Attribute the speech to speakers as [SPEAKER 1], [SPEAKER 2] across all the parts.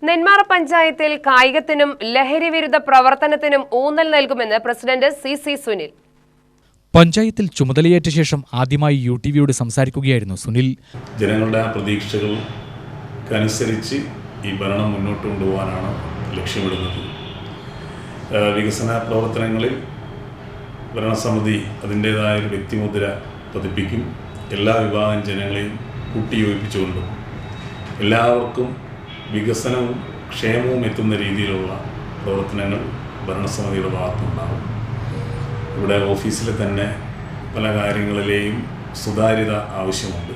[SPEAKER 1] നെന്മാറ പഞ്ചായത്തിൽ കായികത്തിനും ലഹരി വിരുദ്ധ പ്രവർത്തനത്തിനും ഊന്നൽ നൽകുമെന്ന് പ്രസിഡന്റ് സി സുനിൽ.
[SPEAKER 2] പഞ്ചായത്തിൽ ചുമതലയേറ്റ ശേഷം ആദ്യമായി UTVയോട് സംസാരിക്കുകയായിരുന്നു സുനിൽ.
[SPEAKER 3] ജനങ്ങളുടെ പ്രതീക്ഷകൾക്കനുസരിച്ച് ഈ ഭരണം മുന്നോട്ട് കൊണ്ടുപോകാനാണ് ലക്ഷ്യമിടുന്നത്. വികസന പ്രവർത്തനങ്ങളിൽ ഭരണസമിതി അതിൻ്റേതായ ഒരു വ്യക്തിമുദ്ര പതിപ്പിക്കും. എല്ലാ വിഭാഗം ജനങ്ങളെയും കൂട്ടിയോജിപ്പിച്ചുകൊണ്ടും എല്ലാവർക്കും വികസനവും ക്ഷേമവും എത്തുന്ന രീതിയിലുള്ള പ്രവർത്തനങ്ങൾ ഭരണസമിതിയുടെ ഭാഗത്തുണ്ടാകും. ഇവിടെ ഓഫീസിൽ തന്നെ പല കാര്യങ്ങളിലെയും സുതാര്യത ആവശ്യമുണ്ട്.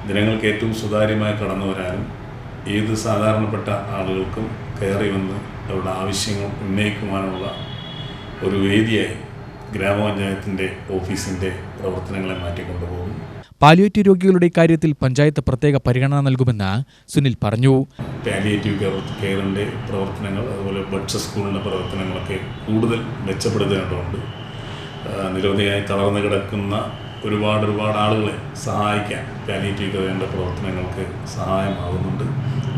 [SPEAKER 3] ജനങ്ങൾക്ക് ഏറ്റവും സുതാര്യമായി കടന്നു വരാനും ഏത് സാധാരണപ്പെട്ട ആളുകൾക്കും കയറി വന്ന് അവരുടെ ആവശ്യങ്ങൾ ഉന്നയിക്കുവാനുള്ള ഒരു വേദിയായി ഗ്രാമപഞ്ചായത്തിൻ്റെ ഓഫീസിൻ്റെ പ്രവർത്തനങ്ങളെ മാറ്റിക്കൊണ്ടുപോകും.
[SPEAKER 2] പാലിയേറ്റീവ് രോഗികളുടെ കാര്യത്തിൽ പഞ്ചായത്ത് പ്രത്യേക പരിഗണന നൽകുമെന്ന് സുനിൽ പറഞ്ഞു.
[SPEAKER 3] പാലിയേറ്റീവ് കെയറിൻ്റെ പ്രവർത്തനങ്ങൾ, അതുപോലെ ബഡ്സ് സ്കൂളിൻ്റെ പ്രവർത്തനങ്ങളൊക്കെ കൂടുതൽ മെച്ചപ്പെടുത്തേണ്ടതുണ്ട്. നിരവധിയായി തളർന്നു കിടക്കുന്ന ഒരുപാട് ആളുകളെ സഹായിക്കാൻ പാലിയേറ്റീവ് കെയറിൻ്റെ പ്രവർത്തനങ്ങൾക്ക് സഹായമാകുന്നുണ്ട്.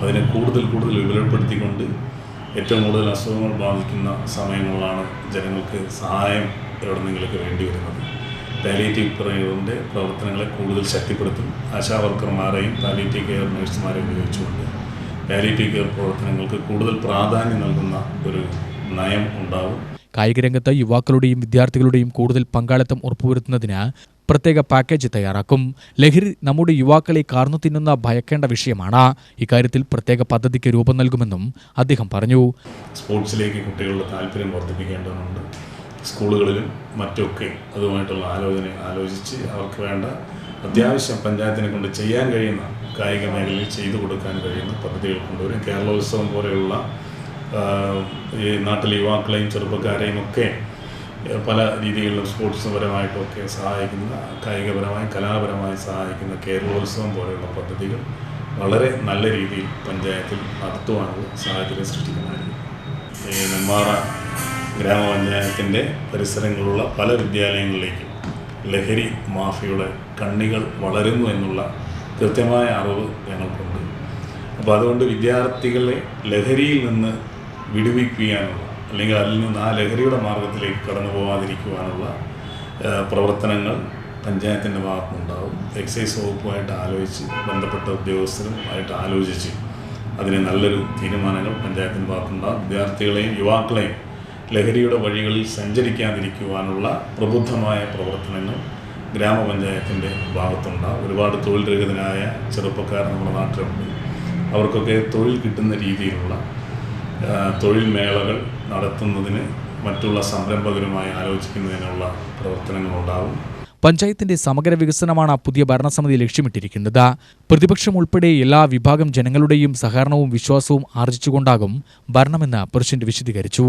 [SPEAKER 3] അതിനെ കൂടുതൽ വിപുലപ്പെടുത്തിക്കൊണ്ട് ഏറ്റവും കൂടുതൽ അസുഖങ്ങൾ ബാധിക്കുന്ന സമയങ്ങളിലാണ് ജനങ്ങൾക്ക് സഹായം എവിടെന്നെങ്കിലൊക്കെ വേണ്ടി വരുന്നത്. പാലിയേറ്റീവ് കെയറിൻ്റെ പ്രവർത്തനങ്ങളെ കൂടുതൽ ശക്തിപ്പെടുത്തും. ആശാവർക്കർമാരെയും പാലിയേറ്റീവ് കെയർ നഴ്സുമാരെയും ഉപയോഗിച്ചുകൊണ്ട് പാലിയേറ്റീവ് കെയർ പ്രവർത്തനങ്ങൾക്ക് കൂടുതൽ പ്രാധാന്യം നൽകുന്ന ഒരു നയം ഉണ്ടാവും.
[SPEAKER 2] കായിക രംഗത്ത് യുവാക്കളുടെയും വിദ്യാർത്ഥികളുടെയും കൂടുതൽ പങ്കാളിത്തം ഉറപ്പുവരുത്തുന്നതിന് പ്രത്യേക പാക്കേജ് തയ്യാറാക്കും. ലഹരി നമ്മുടെ യുവാക്കളെ കാർന്നു തിന്നുന്ന ഭയക്കേണ്ട വിഷയമാണ്. ഇക്കാര്യത്തിൽ പ്രത്യേക പദ്ധതിക്ക് രൂപം നൽകുമെന്നും അദ്ദേഹം പറഞ്ഞു.
[SPEAKER 3] സ്പോർട്സിലേക്ക് കുട്ടികളുടെ താല്പര്യം വർദ്ധിപ്പിക്കേണ്ടതുണ്ട്. സ്കൂളുകളിലും മറ്റൊക്കെ അതുമായിട്ടുള്ള ആലോചിച്ച് അവർക്ക് വേണ്ട അത്യാവശ്യം പഞ്ചായത്തിനെ കൊണ്ട് ചെയ്യാൻ കഴിയുന്ന കായിക മേഖലയിൽ ചെയ്തു കൊടുക്കാൻ കഴിയുന്ന പദ്ധതികൾ കൊണ്ടുവരും. കേരളോത്സവം പോലെയുള്ള ഈ നാട്ടിലെ യുവാക്കളെയും ചെറുപ്പക്കാരെയും ഒക്കെ പല രീതികളിലും സ്പോർട്സ് പരമായിട്ടൊക്കെ സഹായിക്കുന്ന, കായികപരമായി കലാപരമായി സഹായിക്കുന്ന കേരളോത്സവം പോലെയുള്ള പദ്ധതികൾ വളരെ നല്ല രീതിയിൽ പഞ്ചായത്തിൽ നടത്തുവാനുള്ള സാഹചര്യം സൃഷ്ടിക്കുന്നതായിരിക്കും. ഈ നെന്മാറ ഗ്രാമപഞ്ചായത്തിൻ്റെ പരിസരങ്ങളിലുള്ള പല വിദ്യാലയങ്ങളിലേക്കും ലഹരി മാഫിയയുടെ കണ്ണികൾ വളരുന്നു എന്നുള്ള കൃത്യമായ അറിവ് ഞങ്ങൾക്കുണ്ട്. അപ്പോൾ അതുകൊണ്ട് വിദ്യാർത്ഥികളെ ലഹരിയിൽ നിന്ന് വിടുവിപ്പിക്കാനുള്ള, അല്ലെങ്കിൽ അതിൽ നിന്ന് ആ ലഹരിയുടെ മാർഗത്തിലേക്ക് കടന്നു പോകാതിരിക്കുവാനുള്ള പ്രവർത്തനങ്ങൾ പഞ്ചായത്തിൻ്റെ ഭാഗത്തുനിന്നുണ്ടാകും. എക്സൈസ് വകുപ്പുമായിട്ട് ആലോചിച്ച്, ബന്ധപ്പെട്ട ഉദ്യോഗസ്ഥരുമായിട്ട് ആലോചിച്ച് അതിന് നല്ലൊരു തീരുമാനങ്ങൾ പഞ്ചായത്തിൻ്റെ ഭാഗത്തുനിന്നുണ്ടാകും. വിദ്യാർത്ഥികളെയും യുവാക്കളെയും ലഹരിയുടെ വഴികളിൽ സഞ്ചരിക്കാതിരിക്കുവാനുള്ള പ്രബുദ്ധമായ പ്രവർത്തനങ്ങൾ ഗ്രാമപഞ്ചായത്തിൻ്റെ ഭാഗത്തുണ്ടാകും. ഒരുപാട് തൊഴിൽ രഹിതരായ ചെറുപ്പക്കാർ നമ്മുടെ നാട്ടിലുണ്ട്. അവർക്കൊക്കെ തൊഴിൽ കിട്ടുന്ന രീതിയിലുള്ള തൊഴിൽ മേളകൾ നടത്തുന്നതിന് മറ്റുള്ള സംരംഭകരുമായി ആലോചിക്കുന്നതിനുള്ള പ്രവർത്തനങ്ങളുണ്ടാകും.
[SPEAKER 2] പഞ്ചായത്തിന്റെ സമഗ്ര വികസനമാണ് പുതിയ ഭരണസമിതി ലക്ഷ്യമിട്ടിരിക്കുന്നത്. പ്രതിപക്ഷം ഉൾപ്പെടെ എല്ലാ വിഭാഗം ജനങ്ങളുടെയും സഹകരണവും വിശ്വാസവും ആർജിച്ചുകൊണ്ടാകും ഭരണമെന്ന് പ്രസിഡന്റ് വിശദീകരിച്ചു.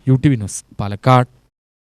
[SPEAKER 2] UTV news, Palakkad.